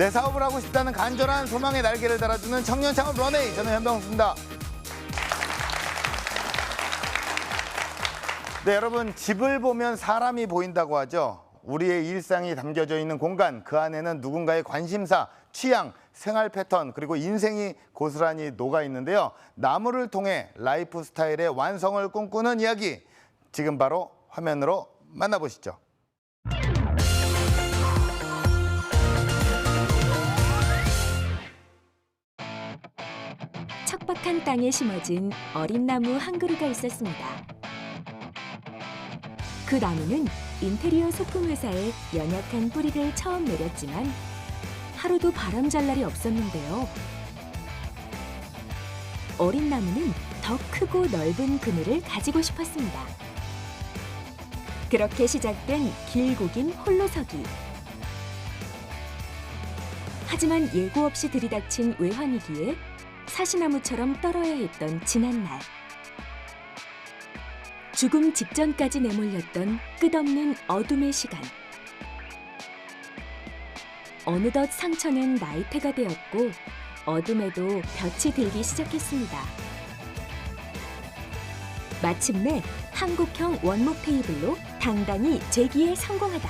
내 사업을 하고 싶다는 간절한 소망의 날개를 달아주는 청년 창업 런웨이, 저는 현병수입니다. 네, 여러분, 집을 보면 사람이 보인다고 하죠. 우리의 일상이 담겨져 있는 공간, 그 안에는 누군가의 관심사, 취향, 생활 패턴, 그리고 인생이 고스란히 녹아 있는데요. 나무를 통해 라이프 스타일의 완성을 꿈꾸는 이야기, 지금 바로 화면으로 만나보시죠. 척박한 땅에 심어진 어린 나무 한 그루가 있었습니다. 그 나무는 인테리어 소품 회사에 연약한 뿌리를 처음 내렸지만 하루도 바람 잘 날이 없었는데요. 어린 나무는 더 크고 넓은 그늘을 가지고 싶었습니다. 그렇게 시작된 길고 긴 홀로서기. 하지만 예고 없이 들이닥친 외환위기에 사시나무처럼 떨어야 했던 지난날. 죽음 직전까지 내몰렸던 끝없는 어둠의 시간. 어느덧 상처는 나이테가 되었고 어둠에도 볕이 들기 시작했습니다. 마침내 한국형 원목 테이블로 당당히 재기에 성공하다.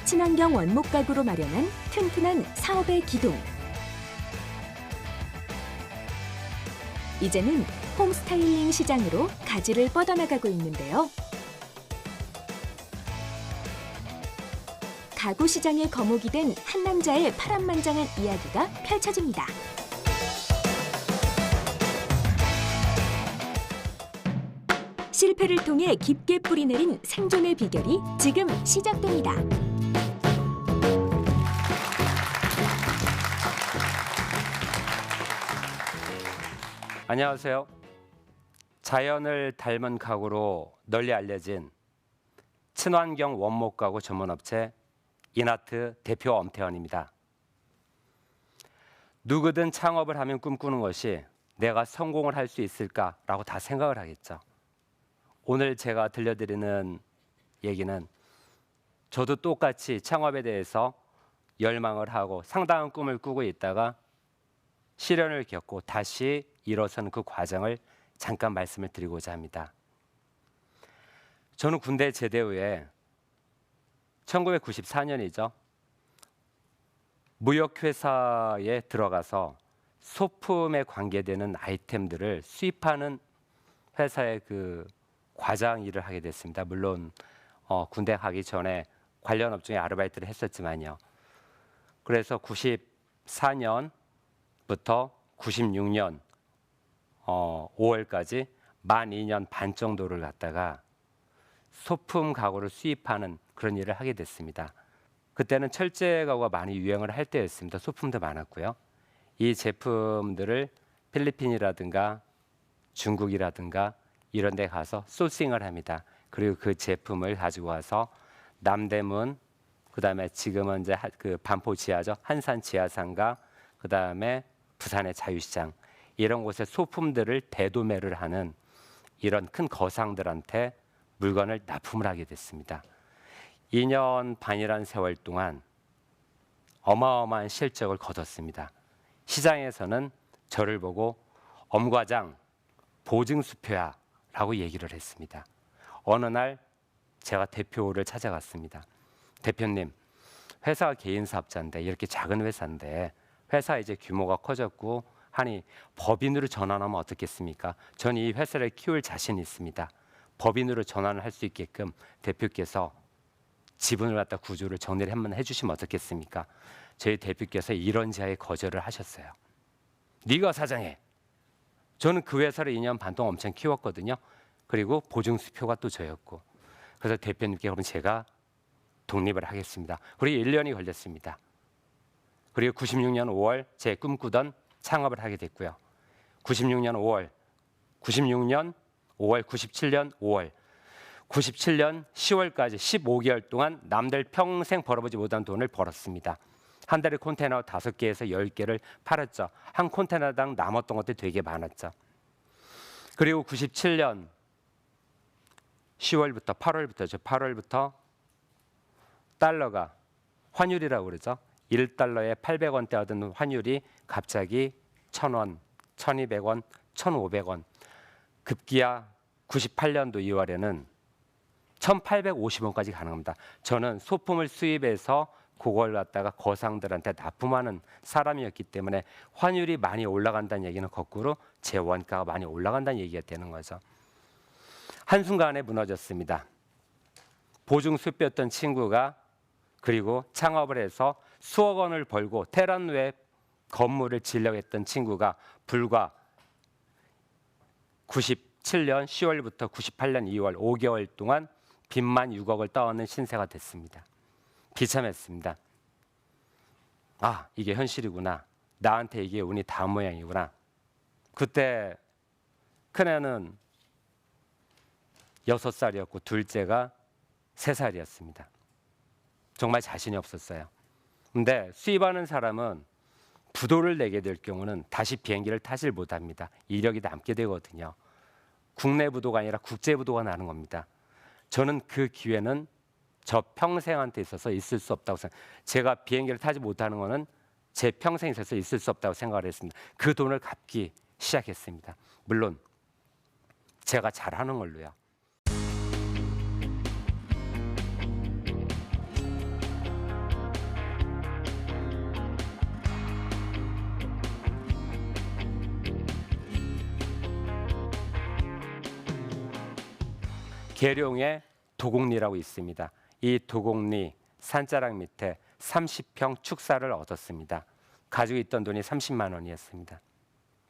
친환경 원목 가구로 마련한 튼튼한 사업의 기둥. 이제는 홈스타일링 시장으로 가지를 뻗어나가고 있는데요. 가구 시장의 거목이 된 한 남자의 파란만장한 이야기가 펼쳐집니다. 실패를 통해 깊게 뿌리내린 생존의 비결이 지금 시작됩니다. 안녕하세요. 자연을 닮은 가구로 널리 알려진 친환경 원목 가구 전문업체 인아트 대표 엄태원입니다. 누구든 창업을 하면 꿈꾸는 것이 내가 성공을 할 수 있을까라고 다 생각을 하겠죠. 오늘 제가 들려드리는 얘기는 저도 똑같이 창업에 대해서 열망을 하고 상당한 꿈을 꾸고 있다가 시련을 겪고 다시 일어선 그 과정을 잠깐 말씀을 드리고자 합니다. 저는 군대 제대 후에 1994년이죠. 무역회사에 들어가서 소품에 관계되는 아이템들을 수입하는 회사의 그 과장 일을 하게 됐습니다. 물론 군대 가기 전에 관련 업종에 아르바이트를 했었지만요. 그래서 94년부터 96년 5월까지 만 2년 반 정도를 갖다가 소품 가구를 수입하는 그런 일을 하게 됐습니다. 그때는 철제 가구가 많이 유행을 할 때였습니다. 소품도 많았고요. 이 제품들을 필리핀이라든가 중국이라든가 이런 데 가서 소싱을 합니다. 그리고 그 제품을 가지고 와서 남대문, 그다음에 지금은 이제 그 반포 지하죠. 한산 지하상가, 그다음에 부산의 자유시장 이런 곳에 소품들을 대도매를 하는 이런 큰 거상들한테 물건을 납품을 하게 됐습니다. 2년 반이라는 세월 동안 어마어마한 실적을 거뒀습니다. 시장에서는 저를 보고 엄과장 보증수표야 라고 얘기를 했습니다. 어느 날 제가 대표를 찾아갔습니다. 대표님, 회사가 개인 사업자인데 이렇게 작은 회사인데 회사 이제 규모가 커졌고 하니 법인으로 전환하면 어떻겠습니까? 전 이 회사를 키울 자신이 있습니다. 법인으로 전환을 할 수 있게끔 대표께서 지분을 갖다 구조를 정리를 한번 해주시면 어떻겠습니까? 저희 대표께서 이런 제안에 거절을 하셨어요. 네가 사장해. 저는 그 회사를 2년 반 동안 엄청 키웠거든요. 그리고 보증수표가 또 저였고. 그래서 대표님께 그럼 제가 독립을 하겠습니다. 그리고 1년이 걸렸습니다. 그리고 96년 5월 제 꿈꾸던 창업을 하게 됐고요. 96년 5월, 96년 5월, 97년 5월, 97년 10월까지 15개월 동안 남들 평생 벌어보지 못한 돈을 벌었습니다. 한 달에 컨테이너 5개에서 10개를 팔았죠. 한 컨테이너당 남았던 것들이 되게 많았죠. 그리고 97년 10월부터 8월부터죠. 8월부터 달러가 환율이라고 그러죠. 1달러에 800원대 하던 환율이 갑자기 1,000원, 1,200원, 1,500원. 급기야 98년도 2월에는 1,850원까지 가는 겁니다. 저는 소품을 수입해서 그걸 갖다가 거상들한테 납품하는 사람이었기 때문에 환율이 많이 올라간다는 얘기는 거꾸로 제 원가가 많이 올라간다는 얘기가 되는 거죠. 한순간에 무너졌습니다. 보증 수입이었던 친구가 그리고 창업을 해서 수억 원을 벌고 테란노에 건물을 지으려고 했던 친구가 불과 97년 10월부터 98년 2월 5개월 동안 빚만 6억을 떠안는 신세가 됐습니다. 비참했습니다. 아, 이게 현실이구나. 나한테 이게 운이 다 모양이구나. 그때 큰애는 6살이었고 둘째가 3살이었습니다. 정말 자신이 없었어요. 근데 수입하는 사람은 부도를 내게 될 경우는 다시 비행기를 타질 못합니다. 이력이 남게 되거든요. 국내 부도가 아니라 국제 부도가 나는 겁니다. 저는 그 기회는 저 평생한테 있어서 있을 수 없다고 생각해요. 제가 비행기를 타지 못하는 것은 제 평생에 있어서 있을 수 없다고 생각을 했습니다. 그 돈을 갚기 시작했습니다. 물론 제가 잘하는 걸로요. 계룡에 도곡리라고 있습니다. 이 도곡리 산자락 밑에 30평 축사를 얻었습니다. 가지고 있던 돈이 30만 원이었습니다.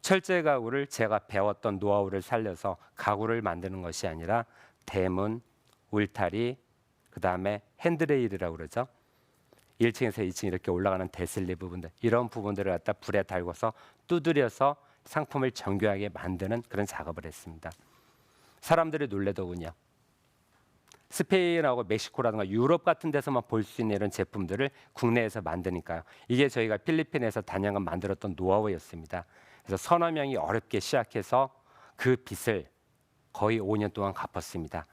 철제 가구를 제가 배웠던 노하우를 살려서 가구를 만드는 것이 아니라 대문, 울타리, 그다음에 핸드레일이라고 그러죠. 1층에서 2층 이렇게 올라가는 데슬리 부분들, 이런 부분들을 갖다 불에 달궈서 두드려서 상품을 정교하게 만드는 그런 작업을 했습니다. 사람들이 놀래더군요. 스페인하고 멕시코라든가 유럽 같은 데서만 볼 수 있는 이런 제품들을 국내에서 만드니까요. 이게 저희가 필리핀에서 단연간 만들었던 노하우였습니다. 그래서 서너 명이 어렵게 시작해서 그 빚을 거의 5년 동안 갚았습니다.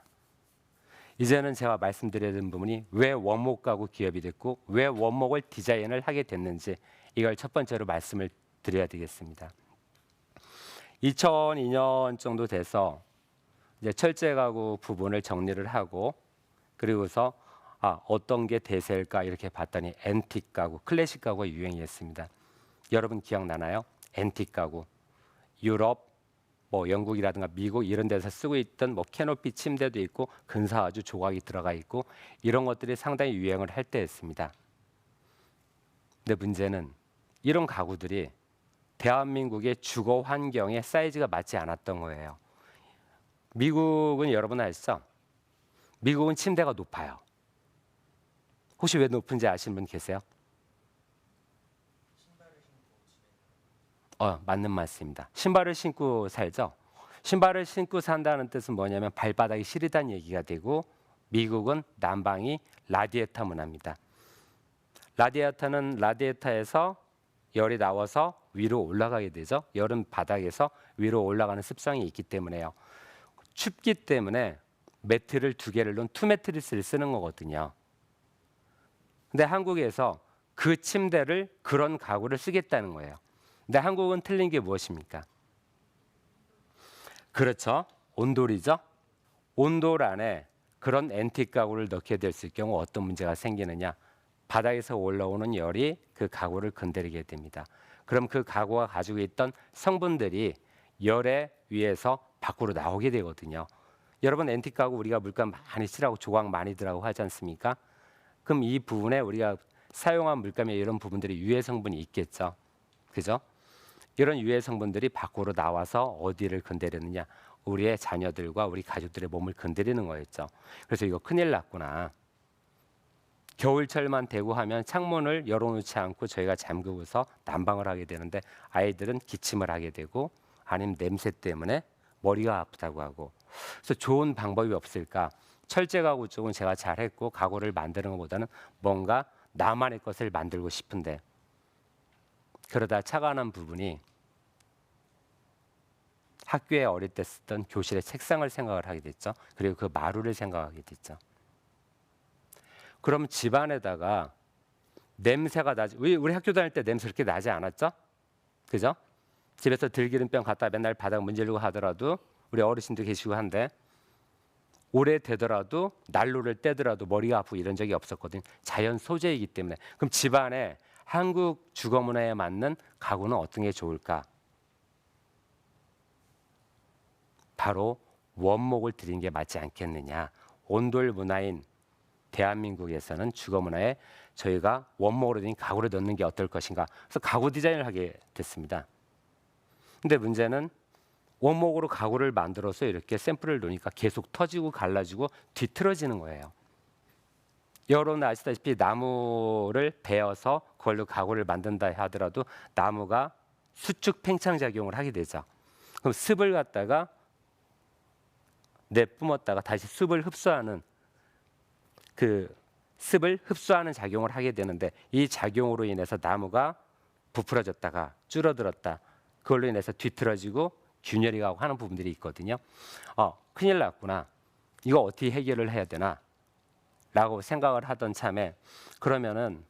이제는 제가 말씀드려야 되는 부분이 왜 원목 가구 기업이 됐고 왜 원목을 디자인을 하게 됐는지 이걸 첫 번째로 말씀을 드려야 되겠습니다. 2002년 정도 돼서 이제 철제 가구 부분을 정리를 하고 그리고서 어떤 게 대세일까 이렇게 봤더니 앤틱 가구, 클래식 가구가 유행이었습니다. 여러분 기억나나요? 앤틱 가구. 유럽, 영국이라든가 미국 이런 데서 쓰고 있던 캐노피 침대도 있고 근사아주 조각이 들어가 있고 이런 것들이 상당히 유행을 할 때였습니다. 근데 문제는 이런 가구들이 대한민국의 주거 환경에 사이즈가 맞지 않았던 거예요. 미국은 여러분 아시죠? 미국은 침대가 높아요. 혹시 왜 높은지 아시는 분 계세요? 맞는 말씀입니다. 신발을 신고 살죠. 신발을 신고 산다는 뜻은 뭐냐면 발바닥이 시리다는 얘기가 되고 미국은 난방이 라디에이터 문화입니다. 라디에이터는 라디에이터에서 열이 나와서 위로 올라가게 되죠. 열은 바닥에서 위로 올라가는 습성이 있기 때문에요. 춥기 때문에 매트를 2개를 놓은 투 매트리스를 쓰는 거거든요. 근데 한국에서 그 침대를 그런 가구를 쓰겠다는 거예요. 근데 한국은 틀린 게 무엇입니까? 그렇죠. 온돌이죠. 온돌 안에 그런 앤틱 가구를 넣게 됐을 경우 어떤 문제가 생기느냐. 바닥에서 올라오는 열이 그 가구를 건드리게 됩니다. 그럼 그 가구가 가지고 있던 성분들이 열에 의해서 밖으로 나오게 되거든요. 여러분 앤틱 가구 우리가 물감 많이 칠하고 조각 많이 들어가고 하지 않습니까? 그럼 이 부분에 우리가 사용한 물감에 이런 부분들이 유해 성분이 있겠죠. 그죠? 이런 유해 성분들이 밖으로 나와서 어디를 건드리느냐? 우리의 자녀들과 우리 가족들의 몸을 건드리는 거였죠. 그래서 이거 큰일 났구나. 겨울철만 되고 하면 창문을 열어놓지 않고 저희가 잠그고서 난방을 하게 되는데 아이들은 기침을 하게 되고 아니면 냄새 때문에 머리가 아프다고 하고. 그래서 좋은 방법이 없을까? 철제 가구 쪽은 제가 잘했고 가구를 만드는 것보다는 뭔가 나만의 것을 만들고 싶은데 그러다 차가 난 부분이 학교에 어릴 때 쓰던 교실의 책상을 생각을 하게 됐죠. 그리고 그 마루를 생각하게 됐죠. 그럼 집안에다가 냄새가 나지. 우리 학교 다닐 때 냄새 그렇게 나지 않았죠? 그죠? 집에서 들기름병 갖다 맨날 바닥 문지르고 하더라도 우리 어르신도 계시고 한데 오래 되더라도 난로를 떼더라도 머리가 아프고 이런 적이 없었거든요. 자연 소재이기 때문에. 그럼 집안에 한국 주거 문화에 맞는 가구는 어떤 게 좋을까? 바로 원목을 들인 게 맞지 않겠느냐. 온돌 문화인 대한민국에서는 주거 문화에 저희가 원목으로 된 가구를 넣는 게 어떨 것인가. 그래서 가구 디자인을 하게 됐습니다. 근데 문제는 원목으로 가구를 만들어서 이렇게 샘플을 놓으니까 계속 터지고 갈라지고 뒤틀어지는 거예요. 여러분 아시다시피 나무를 베어서 그걸로 가구를 만든다 하더라도 나무가 수축 팽창 작용을 하게 되죠. 그럼 습을 갖다가 내뿜었다가 다시 습을 흡수하는 그 습을 흡수하는 작용을 하게 되는데 이 작용으로 인해서 나무가 부풀어졌다가 줄어들었다. 그걸로 인해서 뒤틀어지고 균열이 가고 하는 부분들이 있거든요. 큰일 났구나. 이거 어떻게 해결을 해야 되나? 라고 생각을 하던 참에 그러면은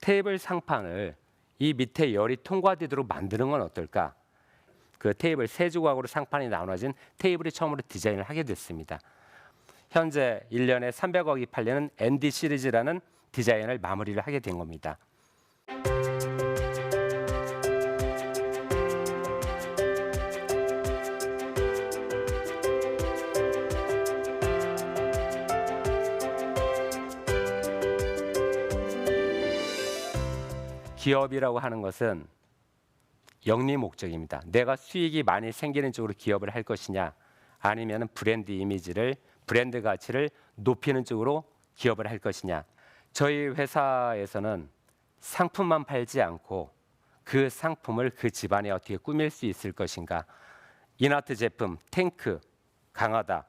테이블 상판을 이 밑에 열이 통과되도록 만드는 건 어떨까? 그 테이블 세 조각으로 상판이 나눠진 테이블이 처음으로 디자인을 하게 됐습니다. 현재 1년에 300억이 팔리는 ND 시리즈라는 디자인을 마무리를 하게 된 겁니다. 기업이라고 하는 것은 영리 목적입니다. 내가 수익이 많이 생기는 쪽으로 기업을 할 것이냐 아니면 브랜드 이미지를 브랜드 가치를 높이는 쪽으로 기업을 할 것이냐. 저희 회사에서는 상품만 팔지 않고 그 상품을 그 집안에 어떻게 꾸밀 수 있을 것인가. 인아트 제품 탱크 강하다.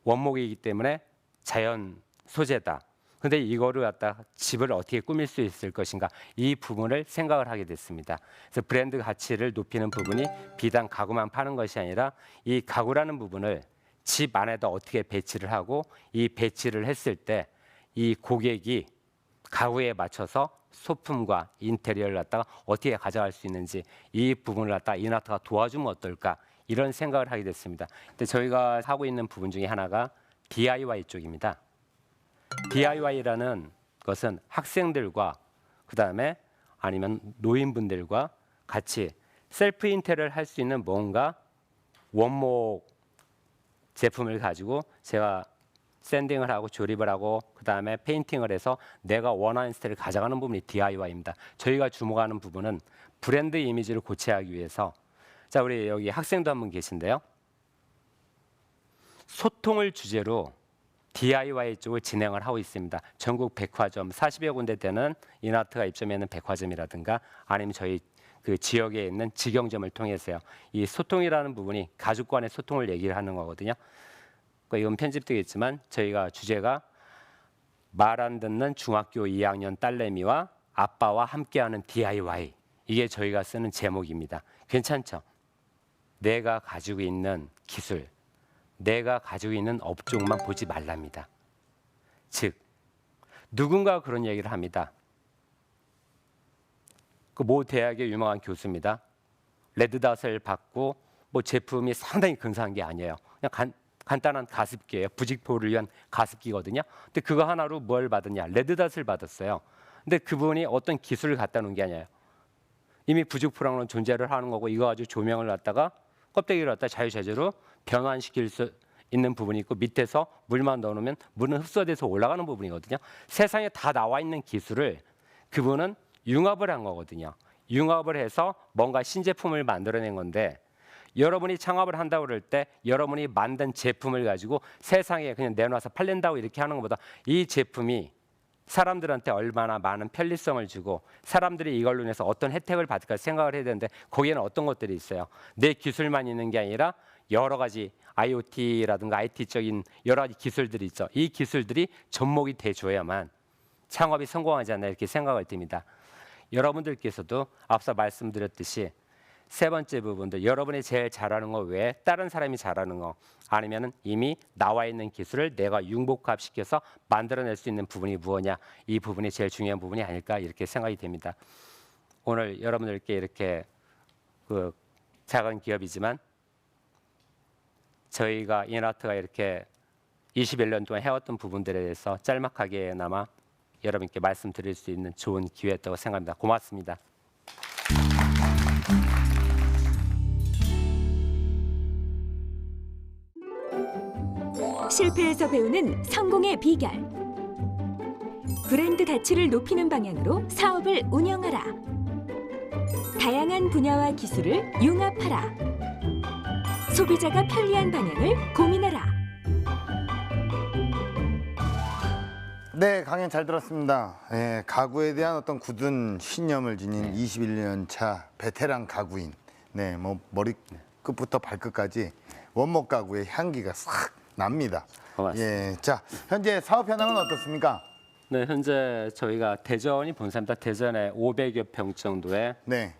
원목이기 때문에 자연 소재다. 근데 이거를 갖다 집을 어떻게 꾸밀 수 있을 것인가 이 부분을 생각을 하게 됐습니다. 그래서 브랜드 가치를 높이는 부분이 비단 가구만 파는 것이 아니라 이 가구라는 부분을 집 안에다 어떻게 배치를 하고 이 배치를 했을 때 이 고객이 가구에 맞춰서 소품과 인테리어를 갖다가 어떻게 가져갈 수 있는지 이 부분을 갖다 인아트가 도와주면 어떨까 이런 생각을 하게 됐습니다. 근데 저희가 하고 있는 부분 중에 하나가 DIY 쪽입니다. DIY라는 것은 학생들과 그다음에 아니면 노인분들과 같이 셀프 인테리어를 할 수 있는 뭔가 원목 제품을 가지고 제가 샌딩을 하고 조립을 하고 그다음에 페인팅을 해서 내가 원하는 스타일을 가져가는 부분이 DIY입니다. 저희가 주목하는 부분은 브랜드 이미지를 고취하기 위해서 자 우리 여기 학생도 한 분 계신데요. 소통을 주제로 DIY 쪽을 진행을 하고 있습니다. 전국 백화점 40여 군데 되는 인아트가 입점해 있는 백화점이라든가 아니면 저희 그 지역에 있는 직영점을 통해서요. 이 소통이라는 부분이 가족 간의 소통을 얘기를 하는 거거든요. 이건 편집되겠지만 저희가 주제가 말 안 듣는 중학교 2학년 딸내미와 아빠와 함께하는 DIY 이게 저희가 쓰는 제목입니다. 괜찮죠? 내가 가지고 있는 기술 내가 가지고 있는 업종만 보지 말랍니다. 즉 누군가 그런 얘기를 합니다. 그 모 대학의 유명한 교수입니다. 레드닷을 받고 뭐 제품이 상당히 근사한 게 아니에요. 그냥 간단한 가습기예요. 부직포를 위한 가습기거든요. 근데 그거 하나로 뭘 받았냐? 레드닷을 받았어요. 근데 그분이 어떤 기술을 갖다 놓은 게 아니에요. 이미 부직포랑은 존재를 하는 거고 이거 가지고 조명을 갖다가 껍데기를 갖다 자유자재로 변환시킬 수 있는 부분이 있고 밑에서 물만 넣어놓으면 물은 흡수돼서 올라가는 부분이거든요. 세상에 다 나와 있는 기술을 그분은 융합을 한 거거든요. 융합을 해서 뭔가 신제품을 만들어낸 건데 여러분이 창업을 한다고 그럴 때 여러분이 만든 제품을 가지고 세상에 그냥 내놔서 팔린다고 이렇게 하는 것보다 이 제품이 사람들한테 얼마나 많은 편리성을 주고 사람들이 이걸로 인해서 어떤 혜택을 받을까 생각을 해야 되는데 거기에는 어떤 것들이 있어요. 내 기술만 있는 게 아니라 여러 가지 IoT라든가 IT적인 여러 가지 기술들이 있죠. 이 기술들이 접목이 돼줘야만 창업이 성공하지 않나 이렇게 생각을 듭니다. 여러분들께서도 앞서 말씀드렸듯이 세 번째 부분도 여러분이 제일 잘하는 거 외에 다른 사람이 잘하는 거 아니면은 이미 나와 있는 기술을 내가 융복합시켜서 만들어낼 수 있는 부분이 무엇냐, 이 부분이 제일 중요한 부분이 아닐까 이렇게 생각이 됩니다. 오늘 여러분들께 이렇게 그 작은 기업이지만 저희가 인아트가 이렇게 21년 동안 해왔던 부분들에 대해서 짤막하게나마 여러분께 말씀드릴 수 있는 좋은 기회였다고 생각합니다. 고맙습니다. 실패에서 배우는 성공의 비결. 브랜드 가치를 높이는 방향으로 사업을 운영하라. 다양한 분야와 기술을 융합하라. 소비자가 편리한 방향을 고민하라. 네, 강연 잘 들었습니다. 예, 가구에 대한 어떤 굳은 신념을 지닌 21년 차 베테랑 가구인. 네, 뭐 머리끝부터 발끝까지 원목 가구의 향기가 싹 납니다. 고맙습니다. 예, 자, 현재 사업 현황은 어떻습니까? 네, 현재 저희가 대전이 본사입니다. 대전에 500여 평 정도의 네,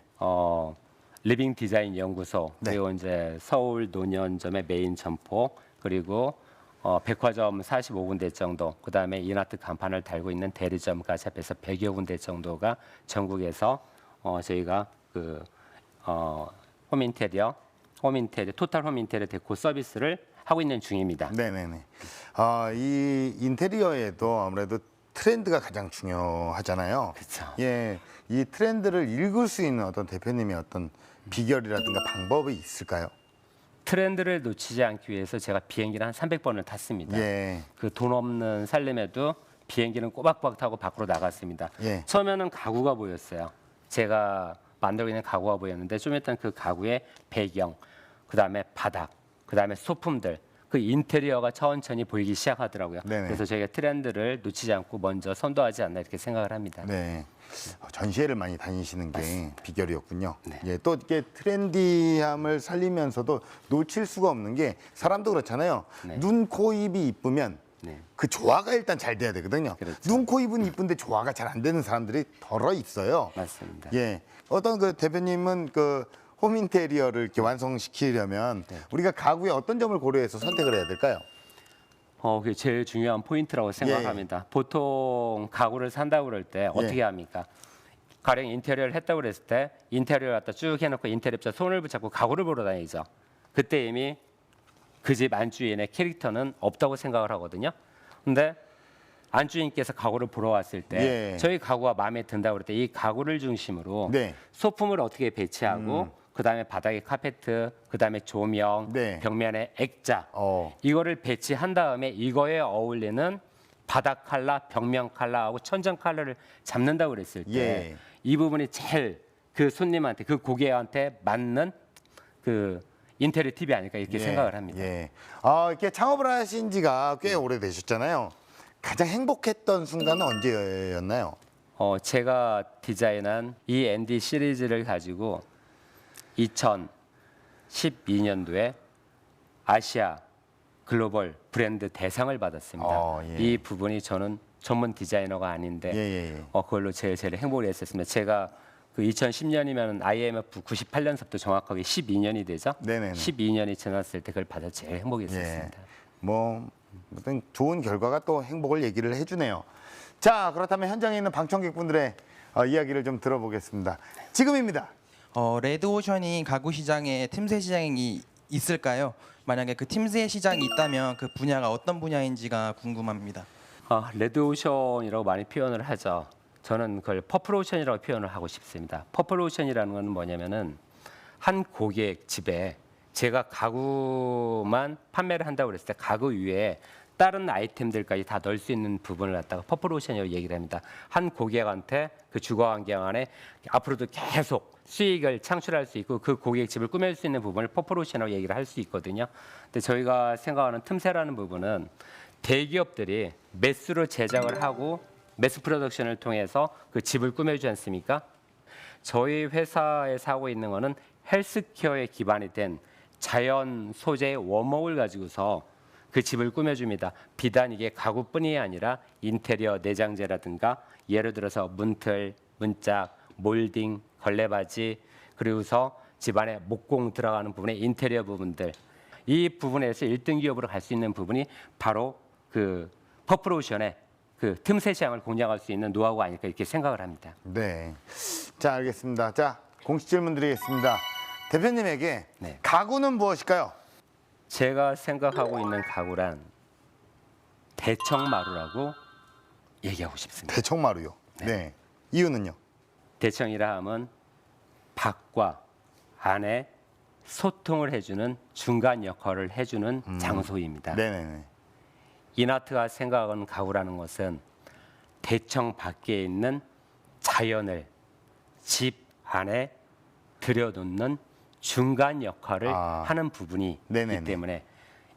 리빙 디자인 연구소, 네. 그리고 이제 서울 노년점의 메인 점포, 그리고 백화점 45군데 정도, 그다음에 인아트 간판을 달고 있는 대리점까지 합해서 100여 군데 정도가 전국에서 저희가 그 홈인테리어 토탈 홈인테리어 데코 서비스를 하고 있는 중입니다. 네네네. 이 인테리어에도 아무래도 트렌드가 가장 중요하잖아요. 그렇죠. 예, 이 트렌드를 읽을 수 있는 어떤 대표님의 어떤 비결이라든가 방법이 있을까요? 트렌드를 놓치지 않기 위해서 제가 비행기를 한 300번을 탔습니다. 예, 그 돈 없는 살림에도 비행기는 꼬박꼬박 타고 밖으로 나갔습니다. 예. 처음에는 가구가 보였어요. 제가 만들고 있는 가구가 보였는데 좀 일단 그 가구의 배경, 그다음에 바닥, 그다음에 소품들, 그 인테리어가 천천히 보이기 시작하더라고요. 네네. 그래서 저희가 트렌드를 놓치지 않고 먼저 선도하지 않나 이렇게 생각을 합니다. 네. 전시회를 많이 다니시는 게 비결이었군요. 네. 예, 또 이게 트렌디함을 살리면서도 놓칠 수가 없는 게 사람도 그렇잖아요. 네. 눈, 코, 입이 이쁘면 네. 그 조화가 일단 잘 돼야 되거든요. 그렇죠. 눈, 코, 입은 이쁜데 조화가 잘 안 되는 사람들이 덜어 있어요. 맞습니다. 예, 어떤 그 대표님은 그 홈인테리어를 이렇게 완성시키려면 네. 우리가 가구의 어떤 점을 고려해서 선택을 해야 될까요? 그게 제일 중요한 포인트라고 생각합니다. 보통 가구를 산다고 그럴 때 어떻게 합니까? 가령 인테리어를 했다고 그랬을 때 인테리어를 갖다 쭉 해놓고 인테리어에 손을 붙잡고 가구를 보러 다니죠. 그때 이미 그 집 안주인의 캐릭터는 없다고 생각을 하거든요. 근데 안주인께서 가구를 보러 왔을 때 예. 저희 가구가 마음에 든다고 그럴 때 이 가구를 중심으로 네. 소품을 어떻게 배치하고 그다음에 바닥에 카페트, 그다음에 조명, 네. 벽면에 액자 이거를 배치한 다음에 이거에 어울리는 바닥 컬러, 벽면 컬러하고 천장 컬러를 잡는다고 그랬을 때 이 예. 부분이 제일 그 손님한테 그 고객한테 맞는 그 인테리어 팁이 아닐까 이렇게 생각을 합니다. 예. 이렇게 창업을 하신 지가 꽤 오래되셨잖아요. 가장 행복했던 순간은 언제였나요? 제가 디자인한 이 ND 시리즈를 가지고 2012년도에 아시아 글로벌 브랜드 대상을 받았습니다. 예. 이 부분이 저는 전문 디자이너가 아닌데 예. 그걸로 제일 행복을 했었습니다. 제가 그 2010년이면 IMF 98년서부터 정확하게 12년이 되죠. 네네네. 12년이 지났을 때 그걸 받아 제일 행복했었습니다. 예. 뭐 어떤 좋은 결과가 또 행복을 얘기를 해주네요. 자, 그렇다면 현장에 있는 방청객분들의 이야기를 좀 들어보겠습니다. 지금입니다. 레드오션이 가구 시장에 틈새 시장이 있을까요? 만약에 그 틈새 시장이 있다면 그 분야가 어떤 분야인지가 궁금합니다. 레드오션이라고 많이 표현을 하죠. 저는 그걸 퍼플오션이라고 표현을 하고 싶습니다. 퍼플오션이라는 건 뭐냐면은 한 고객 집에 제가 가구만 판매를 한다고 그랬을 때 가구 위에 다른 아이템들까지 다 넣을 수 있는 부분을 갖다가 퍼플오션이라고 얘기를 합니다. 한 고객한테 그 주거 환경 안에 앞으로도 계속 수익을 창출할 수 있고 그 고객 집을 꾸밀 수 있는 부분을 퍼플오션이라고 얘기를 할 수 있거든요. 근데 저희가 생각하는 틈새라는 부분은 대기업들이 매스로 제작을 하고 매스 프로덕션을 통해서 그 집을 꾸며주지 않습니까? 저희 회사에서 하고 있는 거는 헬스케어에 기반이 된 자연 소재의 원목을 가지고서 그 집을 꾸며줍니다. 비단 이게 가구뿐이 아니라 인테리어 내장재라든가 예를 들어서 문틀, 문짝, 몰딩, 걸레바지 그리고서 집안에 목공 들어가는 부분의 인테리어 부분들 이 부분에서 1등 기업으로 갈 수 있는 부분이 바로 그 퍼플오션의 그 틈새 시장을 공략할 수 있는 노하우가 아닐까 이렇게 생각을 합니다. 네. 자, 알겠습니다. 자, 공식 질문 드리겠습니다. 대표님에게 네. 가구는 무엇일까요? 제가 생각하고 있는 가구란 대청마루라고 얘기하고 싶습니다. 대청마루요. 네. 이유는요? 대청이라 하면 밖과 안에 소통을 해주는 중간 역할을 해주는 장소입니다. 네네네. 이나트가 생각하는 가구라는 것은 대청 밖에 있는 자연을 집 안에 들여놓는 중간 역할을 아. 하는 부분이 네네네. 있기 때문에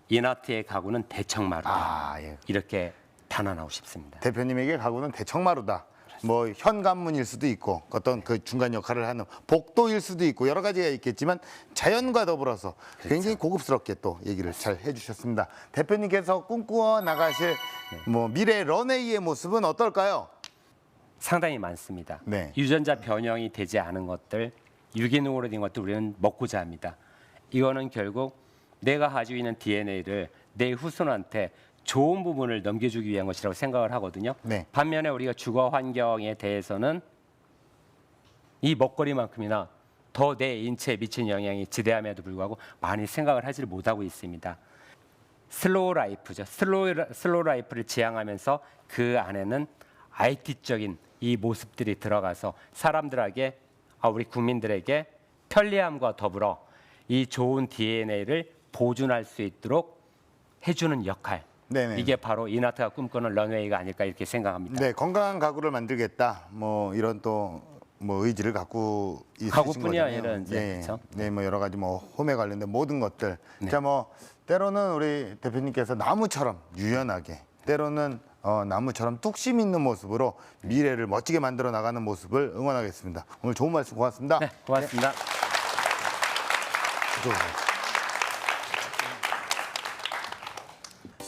이나트의 가구는 대청마루다. 아, 예. 이렇게 단언하고 싶습니다. 대표님에게 가구는 대청마루다. 뭐 현관문일 수도 있고 어떤 그 중간 역할을 하는 복도일 수도 있고 여러 가지가 있겠지만 자연과 더불어서 굉장히 고급스럽게 또 얘기를 잘 해주셨습니다. 대표님께서 꿈꾸어 나가실 뭐 미래 런웨이의 모습은 어떨까요? 상당히 많습니다. 네. 유전자 변형이 되지 않은 것들, 유기농으로 된 것들 우리는 먹고자 합니다. 이거는 결국 내가 가지고 있는 DNA를 내 후손한테 좋은 부분을 넘겨주기 위한 것이라고 생각을 하거든요. 네. 반면에 우리가 주거 환경에 대해서는 이 먹거리만큼이나 더 내 인체에 미친 영향이 지대함에도 불구하고 많이 생각을 하지를 못하고 있습니다. 슬로우 라이프죠. 슬로우 라이프를 지향하면서 그 안에는 IT적인 이 모습들이 들어가서 사람들에게 우리 국민들에게 편리함과 더불어 이 좋은 DNA를 보존할 수 있도록 해주는 역할. 네네. 이게 바로 이나트가 꿈꾸는 런웨이가 아닐까 이렇게 생각합니다. 네, 건강한 가구를 만들겠다. 뭐 이런 또 뭐 의지를 갖고 있으신 가구뿐이 거잖아요. 아니라 이제, 예, 그렇죠? 네, 뭐 여러 가지 뭐 홈에 관련된 모든 것들. 네. 자, 뭐 때로는 우리 대표님께서 나무처럼 유연하게, 때로는 나무처럼 뚝심 있는 모습으로 미래를 멋지게 만들어 나가는 모습을 응원하겠습니다. 오늘 좋은 말씀 고맙습니다. 네, 고맙습니다.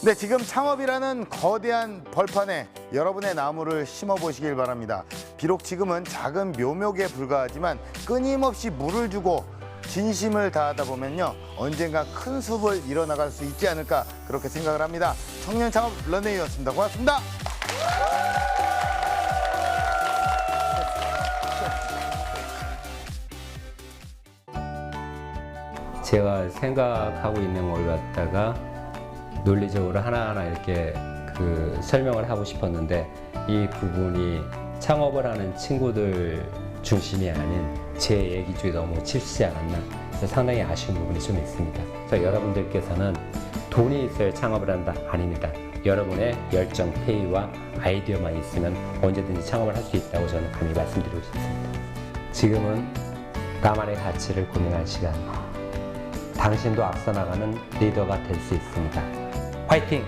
네, 지금 창업이라는 거대한 벌판에 여러분의 나무를 심어보시길 바랍니다. 비록 지금은 작은 묘목에 불과하지만 끊임없이 물을 주고 진심을 다하다 보면요, 언젠가 큰 숲을 이뤄나갈 수 있지 않을까 그렇게 생각을 합니다. 청년 창업 런웨이였습니다. 고맙습니다. 제가 생각하고 있는 걸 갖다가 논리적으로 하나하나 이렇게 그 설명을 하고 싶었는데 이 부분이 창업을 하는 친구들 중심이 아닌 제 얘기 중에 너무 치우치지 않았나 그래서 상당히 아쉬운 부분이 좀 있습니다. 그래서 여러분들께서는 돈이 있어야 창업을 한다? 아닙니다. 여러분의 열정, 페이와 아이디어만 있으면 언제든지 창업을 할 수 있다고 저는 감히 말씀드리고 싶습니다. 지금은 나만의 가치를 고민할 시간. 당신도 앞서 나가는 리더가 될 수 있습니다. 화이팅!